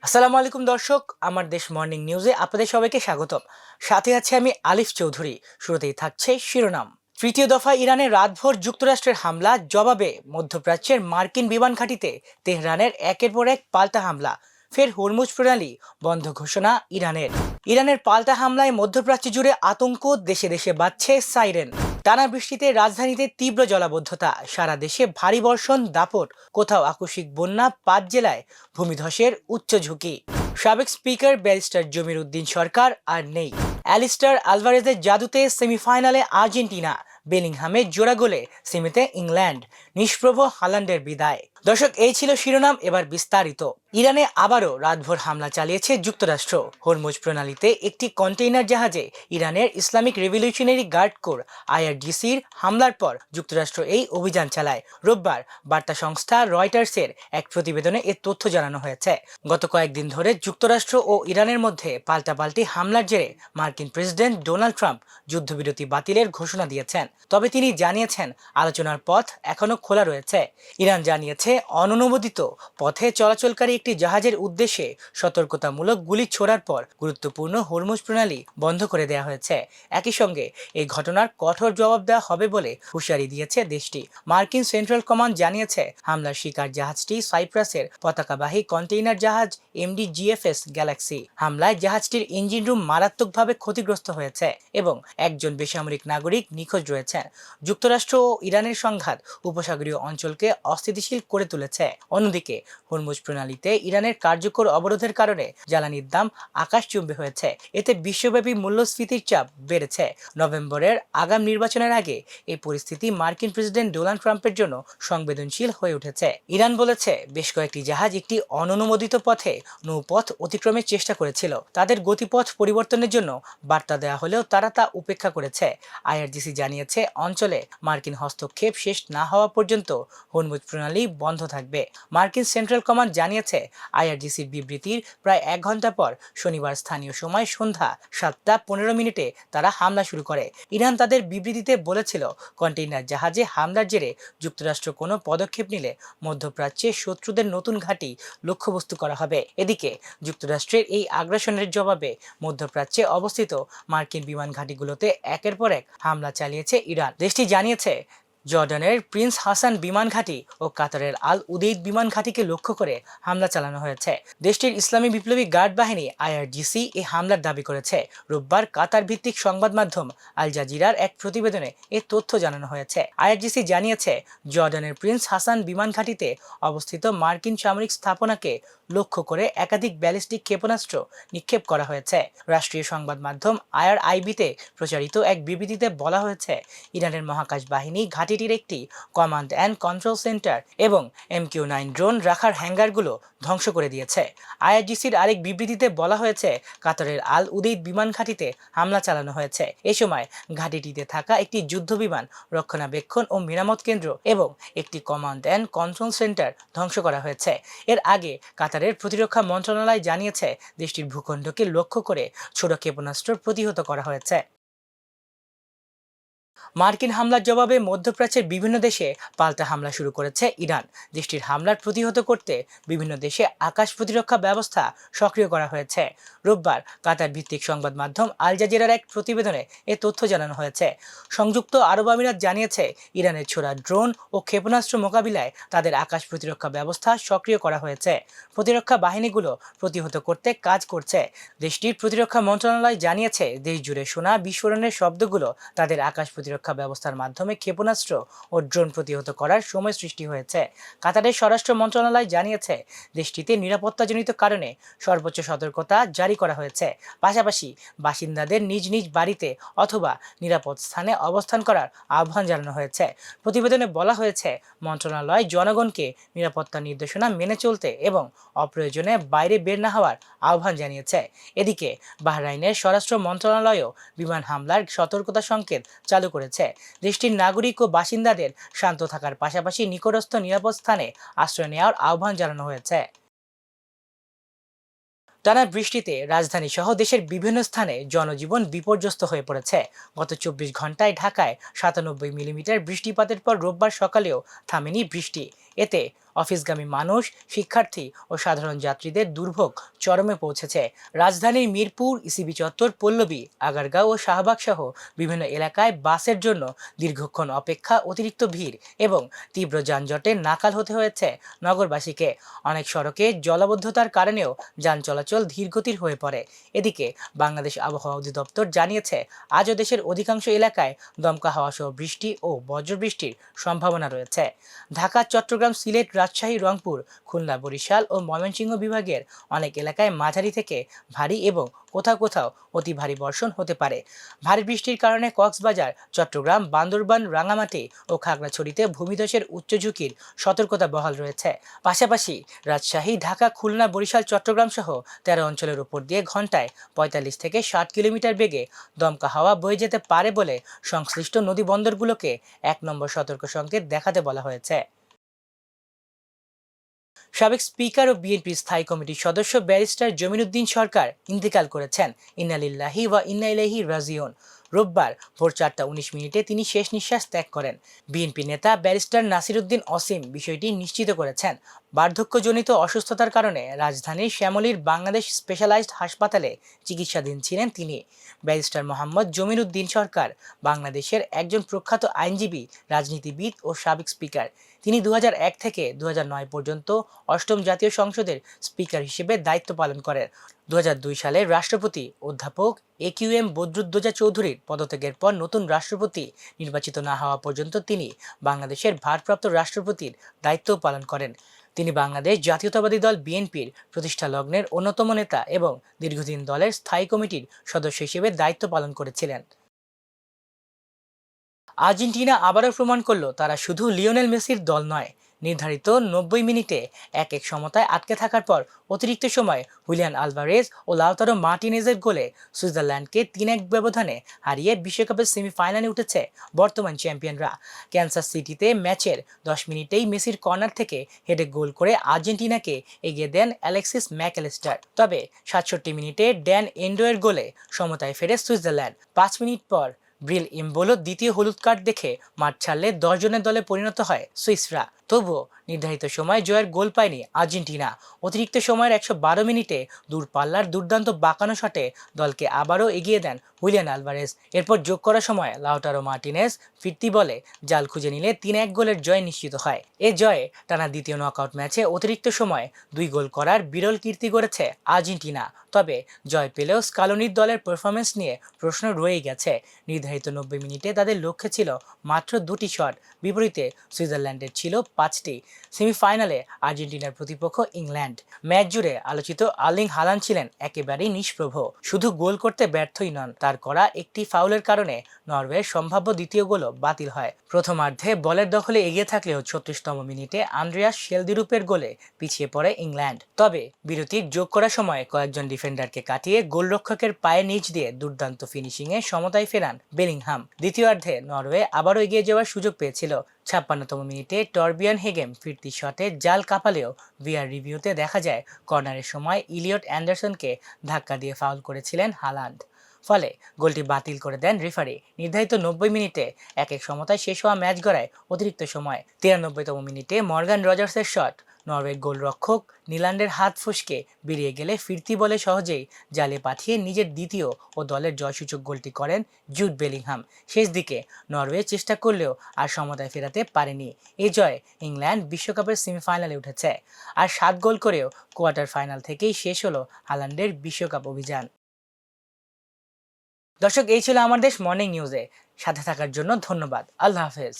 আসসালামু আলাইকুম দর্শক, আমার দেশ মর্নিং নিউজে আপনাদের সবাইকে স্বাগতম। সাথে আছে আমি আলিফ চৌধুরী। শুরুতেই থাকছে শিরোনাম। তৃতীয় দফা ইরানের রাতভর যুক্তরাষ্ট্রের হামলা জবাবে মধ্যপ্রাচ্যের মার্কিন বিমান ঘাঁটিতে তেহরানের একের পর এক পাল্টা হামলা। ফের হরমুজ প্রণালী বন্ধ ঘোষণা ইরানের পাল্টা হামলায় মধ্যপ্রাচ্য জুড়ে আতঙ্ক, দেশে দেশে বাজছে সাইরেন। টানা বৃষ্টিতে রাজধানীতে তীব্র জলাবদ্ধতা, সারা দেশে ভারী বর্ষণ দাপট, কোথাও আকস্মিক বন্যা, ৫ জেলায় ভূমিধসের উচ্চ ঝুঁকি। সাবেক স্পিকার ব্যারিস্টার জমির উদ্দিন সরকার আর নেই। অ্যালিস্টার আলভারেজের জাদুতে সেমিফাইনালে আর্জেন্টিনা, বেলিংহামে জোড়া গোলে সেমিতে ইংল্যান্ড, নিষ্প্রভ হালান্ডের বিদায়। দর্শক, এই ছিল শিরোনাম, এবার বিস্তারিত। ইরানে আবারও রাতভর হামলা চালিয়েছে যুক্তরাষ্ট্র। হরমুজ প্রণালীতে একটি কন্টেইনার জাহাজে ইরানের ইসলামিক রেভলিউশনারি গার্ড কোর আইআরজিসির হামলার পর যুক্তরাষ্ট্র এই অভিযান চালায়। রোববার বার্তা সংস্থা রয়টার্সের এক প্রতিবেদনে এ তথ্য জানানো হয়েছে। গত কয়েকদিন ধরে যুক্তরাষ্ট্র ও ইরানের মধ্যে পাল্টাপাল্টি হামলার জেরে মার্কিন প্রেসিডেন্ট ডোনাল্ড ট্রাম্প যুদ্ধবিরতি বাতিলের ঘোষণা দিয়েছেন। তবে তিনি জানিয়েছেন আলোচনার পথ এখনো খোলা রয়েছে। ইরান জানিয়েছে অননুমোদিত পথে চলাচলকারী একটি জাহাজের উদ্দেশ্যে সতর্কতামূলক গুলি ছোড়ার পর গুরুত্বপূর্ণ হরমুজ প্রণালী বন্ধ করে দেওয়া হয়েছে। একই সঙ্গে এই ঘটনার কঠোর জবাব দেওয়া হবে বলে হুঁশিয়ারি দিয়েছে দেশটি। মার্কিন সেন্ট্রাল কমান্ড জানিয়েছে হামলার শিকার জাহাজটি সাইপ্রাসের পতাকাবাহী কন্টেইনার জাহাজ MD-GFS গ্যালাক্সি। হামলায় জাহাজটির ইঞ্জিন রুম মারাত্মকভাবে ক্ষতিগ্রস্ত হয়েছে এবং একজন বেসামরিক নাগরিক নিখোঁজ রয়েছেন। যুক্তরাষ্ট্র ও ইরানের সংঘাত উপসাগরীয় অঞ্চলকে অস্থিতিশীল করে তুলেছে। অন্যদিকে হরমুজ প্রণালীতে ইরানের কার্যকর অবরোধের কারণে জ্বালানির দাম আকাশচুম্বী হয়েছে। এতে বিশ্বব্যাপী মূল্যস্ফীতির চাপ বেড়েছে। নভেম্বরের আগাম নির্বাচনের আগে এই পরিস্থিতি মার্কিন প্রেসিডেন্ট ডোনাল্ড ট্রাম্পের জন্য সংবেদনশীল হয়ে উঠেছে। ইরান বলেছে বেশ কয়েকটি জাহাজ একটি অননুমোদিত পথে নৌপথ অতিক্রমের চেষ্টা করেছিল। তাদের গতিপথ পরিবর্তনের জন্য বার্তা দেওয়া হলেও তারা তা উপেক্ষা করেছে। আইআরজিসি জানিয়েছে অঞ্চলে মার্কিন হস্তক্ষেপ শেষ না হওয়া পর্যন্ত হরমুজ প্রণালী বন্ধ থাকবে। মার্কিন সেন্ট্রাল কমান্ড জানিয়েছে আইআরজিসির বিবৃতির প্রায় ১ ঘন্টা পর শনিবার স্থানীয় সময় সন্ধ্যা ৭টা ১৫ তারা হামলা শুরু করে। ইরান তাদের বিবৃতিতে বলেছিল কন্টেইনার জাহাজে হামলার জেরে যুক্তরাষ্ট্র কোনো পদক্ষেপ নিলে মধ্যপ্রাচ্যে শত্রুদের নতুন ঘাঁটি লক্ষ্যবস্তু করা হবে। এদিকে যুক্তরাষ্ট্রের এই আগ্রাসনের জবাবে মধ্যপ্রাচ্যে অবস্থিত মার্কিন বিমান ঘাঁটিগুলোতে একের পর এক হামলা চালিয়েছে ইরান। দেশটি জানিয়েছে জর্ডানের প্রিন্স হাসান বিমান ঘাঁটি ও কাতারের আল উদেইদ বিমান ঘাঁটিকে লক্ষ্য করে হামলা চালানো হয়েছে। দেশটির ইসলামী বিপ্লবী গার্ড বাহিনী আইআরজিসি এই হামলার দাবি করেছে। রোববার কাতার ভিত্তিক সংবাদ মাধ্যম আল জাজিরার এক প্রতিবেদনে এ তথ্য জানানো হয়েছে। আইআরজিসি জানিয়েছে জর্ডানের প্রিন্স হাসান বিমান ঘাঁটিতে অবস্থিত মার্কিন সামরিক স্থাপনাকে লক্ষ্য করে একাধিক ব্যালিস্টিক ক্ষেপণাস্ত্র নিক্ষেপ করা হয়েছে। রাষ্ট্রীয় সংবাদ মাধ্যম IRIB-তে প্রচারিত এক বিবৃতিতে বলা হয়েছে ইরানের মহাকাশ বাহিনী ঘাঁটিটির একটি কমান্ড অ্যান্ড কন্ট্রোল সেন্টার এবং MQ-9 ড্রোন রাখার হ্যাঙ্গারগুলো ধ্বংস করে দিয়েছে। আইআরজিসির আরেক বিবৃতিতে বলা হয়েছে কাতারের আল উদেইদ বিমান ঘাঁটিতে হামলা চালানো হয়েছে। এ সময় ঘাঁটিটিতে থাকা একটি যুদ্ধ বিমান রক্ষণাবেক্ষণ ও মেরামত কেন্দ্র এবং একটি কমান্ড অ্যান্ড কন্ট্রোল সেন্টার ধ্বংস করা হয়েছে। এর আগে কাতারের প্রতিরক্ষা মন্ত্রণালয় জানিয়েছে দেশটির ভূখণ্ডকে লক্ষ্য করে ছোট ক্ষেপণাস্ত্র প্রতিহত করা হয়েছে। মার্কিন হামলার জবাবে মধ্যপ্রাচ্যের বিভিন্ন দেশে পাল্টা হামলা শুরু করেছে ইরান। দেশটির হামলার প্রতিহত করতে বিভিন্ন দেশে আকাশ প্রতিরক্ষা ব্যবস্থা সক্রিয় করা হয়েছে। রোববার কাতার ভিত্তিক সংবাদ মাধ্যম আল জাজিরার এক প্রতিবেদনে এ তথ্য জানানো হয়েছে। সংযুক্ত আরব আমিরাত জানিয়েছে ইরানের ছোড়া ড্রোন ও ক্ষেপণাস্ত্র মোকাবিলায় তাদের আকাশ প্রতিরক্ষা ব্যবস্থা সক্রিয় করা হয়েছে। প্রতিরক্ষা বাহিনীগুলো প্রতিহত করতে কাজ করছে। দেশটির প্রতিরক্ষা মন্ত্রণালয় জানিয়েছে দেশ জুড়ে শোনা বিস্ফোরণের শব্দগুলো তাদের আকাশ প্রতিরক্ষা ব্যবস্থার মাধ্যমে ক্ষেপণাস্ত্র ও ড্রোন প্রতিহত করার সময় সৃষ্টি হয়েছে। কাতারের স্বরাষ্ট্র মন্ত্রণালয় জানিয়েছে দেশটিতে নিরাপত্তাজনিত কারণে সর্বোচ্চ সতর্কতা জারি করা হয়েছে। পাশাপাশি বাসিন্দাদের নিজ নিজ বাড়িতে অথবা নিরাপদ স্থানে অবস্থান করার আহ্বান জানানো হয়েছে। প্রতিবেদনে বলা হয়েছে মন্ত্রণালয় জনগণকে নিরাপত্তা নির্দেশনা মেনে চলতে এবং অপ্রয়োজনে বাইরে বের না হওয়ার আহ্বান জানিয়েছে। এদিকে বাহরাইনের স্বরাষ্ট্র মন্ত্রণালয়ও বিমান হামলার সতর্কতা সংকেত চালু করেছে। দেশটির নাগরিক ও বাসিন্দাদের শান্ত থাকার পাশাপাশি নিকটস্থ নিরাপদ স্থানে আশ্রয় নেওয়ার আহ্বান জানানো হয়েছে। টানা বৃষ্টিতে রাজধানী সহ দেশের বিভিন্ন স্থানে জনজীবন বিপর্যস্ত হয়ে পড়েছে। গত ২৪ ঘন্টায় ঢাকায় ৯৭ মিলিমিটার বৃষ্টিপাতের পর রোববার সকালেও থামেনি বৃষ্টি। এতে অফিসগামী মানুষ, শিক্ষার্থী ও সাধারণ যাত্রীদের দুর্ভোগ চরমে পৌঁছেছে। রাজধানীর মিরপুর, ইসিবি চত্বর, পল্লবী, আগারগাঁও ও শাহবাগ সহ বিভিন্ন এলাকায় বাসের জন্য দীর্ঘক্ষণ অপেক্ষা, অতিরিক্ত ভিড় এবং তীব্র যানজটে নাকাল হতে হয়েছে নগরবাসীকে। অনেক সড়কে জলাবদ্ধতার কারণেও যান চলাচল ধীরগতির হয়ে পড়ে। এদিকে বাংলাদেশ আবহাওয়া অধিদপ্তর জানিয়েছে, আজও দেশের অধিকাংশ এলাকায় দমকা হাওয়া সহ বৃষ্টি ও বজ্রবৃষ্টির সম্ভাবনা রয়েছে। ঢাকা, চট্টগ্রাম, সিলেট, রাজশাহী, রংপুর, খুলনা, বরিশাল ও ময়মনসিংহ বিভাগের অনেক এলাকায় মাঝারি থেকে ভারী এবং কোথাও কোথাও অতি ভারী বর্ষণ হতে পারে। ভারী বৃষ্টির কারণে কক্সবাজার, চট্টগ্রাম, বান্দরবান, রাঙামাটি ও খাগড়াছড়িতে ভূমিধসের উচ্চ ঝুঁকির সতর্কতা বহাল রয়েছে। পাশাপাশি রাজশাহী, ঢাকা, খুলনা, বরিশাল, চট্টগ্রাম সহ 13 অঞ্চলের উপর দিয়ে ঘন্টায় 45 থেকে 60 কিলোমিটার বেগে দমকা হাওয়া বয়ে যেতে পারে বলে সংশ্লিষ্ট নদী বন্দরগুলোকে 1 নম্বর সতর্ক সংকেত দেখাতে বলা হয়েছে। সাবেক স্পিকার ও বিএনপির স্থায়ী কমিটির সদস্য ব্যারিস্টার জমিরুদ্দিন সরকার ইন্তেকাল করেছেন। ইন্না লিল্লাহি ওয়া ইন্না ইলাইহি রাজিউন। রোববার ভোর 4:19 তিনি শেষ নিঃশ্বাস ত্যাগ করেন। বিএনপি নেতা ব্যারিস্টার নাসিরউদ্দিন অসীম বিষয়টি নিশ্চিত করেছেন। বার্ধক্যজনিত অসুস্থতার কারণে রাজধানীর শ্যামলীর বাংলাদেশ স্পেশালাইজড হাসপাতালে চিকিৎসাধীন ছিলেন তিনি। ব্যারিস্টার মোহাম্মদ জমিরুদ্দিন সরকার বাংলাদেশের একজন প্রখ্যাত আইনজীবী, রাজনীতিবিদ ও সাবেক স্পিকার। তিনি 2001 থেকে 2009 পর্যন্ত অষ্টম জাতীয় সংসদের স্পিকার হিসেবে দায়িত্ব পালন করেন। 2002 সালে রাষ্ট্রপতি অধ্যাপক AQM বদরুদ্দোজা চৌধুরীর পদত্যাগের পর নতুন রাষ্ট্রপতি নির্বাচিত না হওয়া পর্যন্ত তিনি বাংলাদেশের ভারপ্রাপ্ত রাষ্ট্রপতির দায়িত্ব পালন করেন। তিনি বাংলাদেশ জাতীয়তাবাদী দল বিএনপির প্রতিষ্ঠা লগ্নের অন্যতম নেতা এবং দীর্ঘদিন দলের স্থায়ী কমিটির সদস্য হিসেবে দায়িত্ব পালন করেছিলেন। আর্জেন্টিনা আবারও প্রমাণ করলো তারা শুধু লিওনেল মেসির দল নয়। নির্ধারিত 90 মিনিটে 1-1 সমতায় আটকে থাকার পর অতিরিক্ত সময় হুলিয়ান আলভারেজ ও লাউতারো মার্টিনেজের গোলে সুইজারল্যান্ডকে 3-1 ব্যবধানে হারিয়ে বিশ্বকাপের সেমিফাইনালে উঠেছে বর্তমান চ্যাম্পিয়নরা। ক্যানসাস সিটিতে ম্যাচের 10 মিনিটেই মেসির কর্নার থেকে হেডে গোল করে আর্জেন্টিনাকে এগিয়ে দেন অ্যালেক্সিস ম্যাকঅ্যালিস্টার। তবে 67 মিনিটে ড্যান এন্ডোয়ের গোলে সমতায় ফেরে সুইজারল্যান্ড। 5 মিনিট পর ব্রিল ইমবোলো দ্বিতীয় হলুদ কার্ড দেখে মাঠ ছাড়লে 10 জনের দলে পরিণত হয় সুইসরা। তবুও নির্ধারিত সময় জয়ের গোল পায়নি আর্জেন্টিনা। অতিরিক্ত সময়ের 112 মিনিটে দূরপাল্লার দুর্দান্ত বাঁকানো শটে দলকে আবারও এগিয়ে দেন হুলিয়ান আলভারেজ। এরপর যোগ করা সময় লাউটারো মার্টিনেজ ফিরতি বলে জাল খুঁজে নিলে 3-1 গোলের জয় নিশ্চিত হয়। এ জয়ে টানা দ্বিতীয় নকআউট ম্যাচে অতিরিক্ত সময়ে 2 গোল করার বিরল কীর্তি গড়েছে আর্জেন্টিনা। তবে জয় পেলেও স্কালোনির দলের পারফরম্যান্স নিয়ে প্রশ্ন রয়েই গেছে। নির্ধারিত 90 মিনিটে তাদের লক্ষ্যে ছিল মাত্র 2টি শট, বিপরীতে সুইজারল্যান্ডের ছিল 5টি। সেমিফাইনালে আর্জেন্টিনার প্রতিপক্ষ ইংল্যান্ড। ম্যাচ জুড়ে আলোচিত আর্লিং হালান্ড ছিলেন একেবারেই নিষ্প্রভ। শুধু গোল করতে ব্যর্থই নন, তার করা একটি ফাউলের কারণে নরওয়ের সম্ভাব্য দ্বিতীয় গোলও বাতিল হয়। প্রথমার্ধে বলের দখলে এগিয়ে থাকলেও 36তম মিনিটে আন্দ্রেয়াস শেলদিরুপের গোলে পিছিয়ে পড়ে ইংল্যান্ড। তবে বিরতির যোগ করার সময় কয়েকজন ডিফেন্ডারকে কাটিয়ে গোলরক্ষকের পায়ে নিচ দিয়ে দুর্দান্ত ফিনিশিংয়ে সমতায় ফেরান বেলিংহাম। দ্বিতীয়ার্ধে নরওয়ে আবারও এগিয়ে যাওয়ার সুযোগ পেয়েছিল। 56তম মিনিটে টরবিয়ান হেগেম ফিরতি শটে জাল কাঁপালেও ভিআর রিভিউতে দেখা যায় কর্নারের সময় ইলিয়ট অ্যান্ডারসনকে ধাক্কা দিয়ে ফাউল করেছিলেন হালান্ড। ফলে গোলটি বাতিল করে দেন রেফারি। নির্ধারিত 90 মিনিটে 1-1 সমতায় শেষ হওয়া ম্যাচ গড়ায় অতিরিক্ত সময়। 93তম মিনিটে মর্গান রজার্সের শট নরওয়ের গোলরক্ষক নিলান্ডের হাত ফসকে বেরিয়ে গেলে ফিরতি বলে সহজেই জালে পাঠিয়ে নিজের দ্বিতীয় ও দলের জয়সূচক গোলটি করেন জুড বেলিংহাম। শেষ দিকে নরওয়ে চেষ্টা করলেও আর সমতায় ফেরাতে পারেনি। এই জয় ইংল্যান্ড বিশ্বকাপের সেমিফাইনালে উঠেছে। আর 7 গোল করেও কোয়ার্টার ফাইনাল থেকেই শেষ হলো হালান্ডের বিশ্বকাপ অভিযান। দর্শক, এই ছিল আমার দেশ মর্নিং নিউজে। সাথে থাকার জন্য ধন্যবাদ। আল্লাহ হাফেজ।